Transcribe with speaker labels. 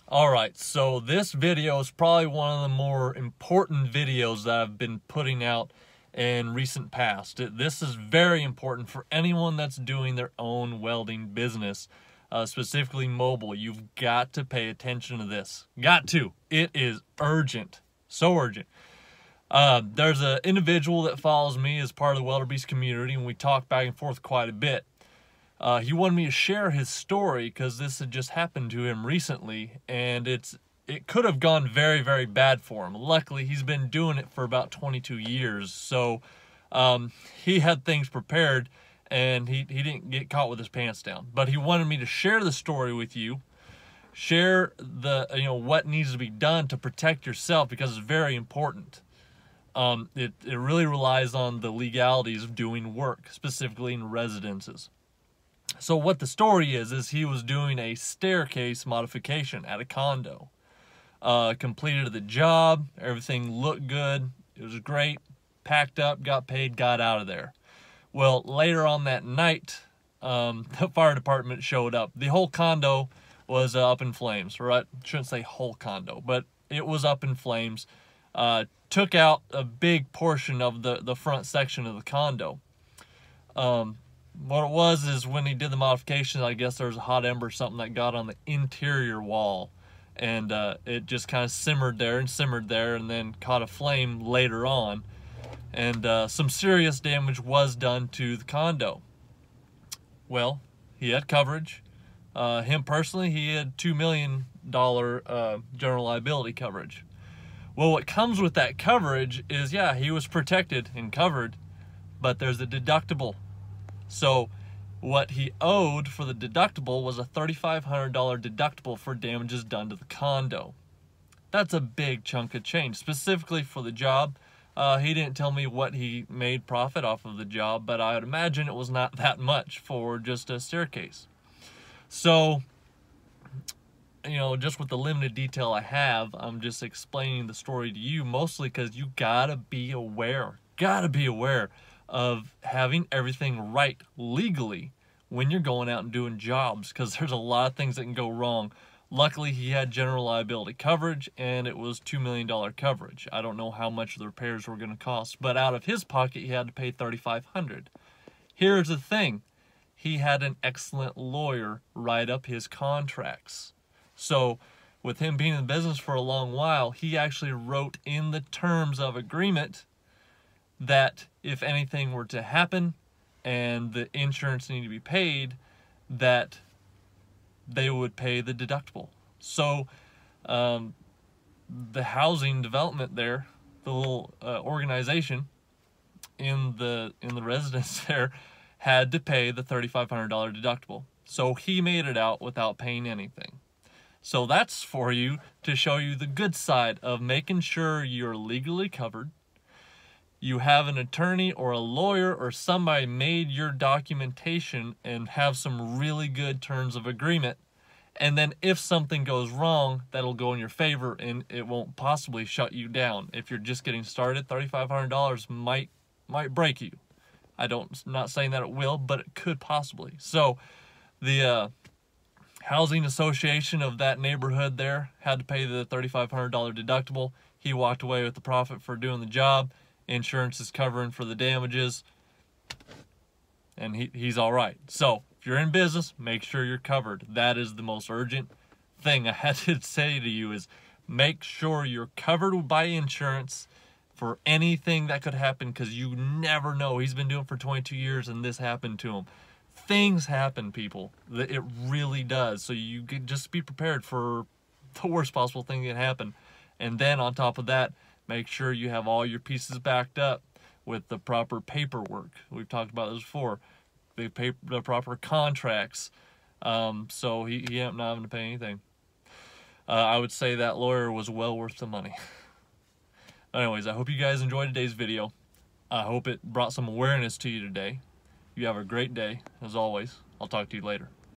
Speaker 1: Alright, so this video is probably one of the more important videos that I've been putting out in recent past. This is very important for anyone that's doing their own welding business, specifically mobile. You've got to pay attention to this. Got to. It is urgent. So urgent. There's an individual that follows me as part of the Welder Beast community, and we talk back and forth quite a bit. He wanted me to share his story because this had just happened to him recently, and it could have gone very, very bad for him. Luckily, he's been doing it for about 22 years, so he had things prepared, and he didn't get caught with his pants down. But he wanted me to share the story with you, share what needs to be done to protect yourself, because it's very important. It really relies on the legalities of doing work, specifically in residences. So what the story is he was doing a staircase modification at a condo. Completed the job, everything looked good, it was great, packed up, got paid, got out of there. Well, later on that night, the fire department showed up. The whole condo was up in flames, right? Shouldn't say whole condo, but it was up in flames. Took out a big portion of the front section of the condo. What it was is when he did the modifications, I guess there was a hot ember or something that got on the interior wall, and it just kind of simmered there and then caught a flame later on, and some serious damage was done to the condo. Well, he had coverage. Him personally, he had $2 million general liability coverage. Well, what comes with that coverage is, yeah, he was protected and covered, but there's a deductible. So what he owed for the deductible was a $3,500 deductible for damages done to the condo. That's a big chunk of change, specifically for the job. He didn't tell me what he made profit off of the job, but I would imagine it was not that much for just a staircase. So, just with the limited detail I have, I'm just explaining the story to you, mostly because you gotta be aware of having everything right legally when you're going out and doing jobs, because there's a lot of things that can go wrong. Luckily, he had general liability coverage, and it was $2 million coverage. I don't know how much the repairs were going to cost, but out of his pocket, he had to pay $3,500. Here's the thing. He had an excellent lawyer write up his contracts. So, with him being in the business for a long while, he actually wrote in the terms of agreement that if anything were to happen and the insurance needed to be paid, that they would pay the deductible. So the housing development there, the little organization in the residence there, had to pay the $3,500 deductible. So he made it out without paying anything. So that's for you to show you the good side of making sure you're legally covered. You have an attorney or a lawyer or somebody made your documentation and have some really good terms of agreement. And then if something goes wrong, that'll go in your favor and it won't possibly shut you down. If you're just getting started, $3,500 might break you. Not saying that it will, but it could possibly. So the housing association of that neighborhood there had to pay the $3,500 deductible. He walked away with the profit for doing the job. Insurance is covering for the damages, and he's all right. So if you're in business, make sure you're covered. That is the most urgent thing I had to say to you, is make sure you're covered by insurance for anything that could happen, because you never know. He's been doing it for 22 years and this happened to him. Things happen, people. It really does. So you can just be prepared for the worst possible thing that can happen. And then on top of that, make sure you have all your pieces backed up with the proper paperwork. We've talked about this before. The proper contracts. So he ended up not having to pay anything. I would say that lawyer was well worth the money. Anyways, I hope you guys enjoyed today's video. I hope it brought some awareness to you today. You have a great day. As always, I'll talk to you later.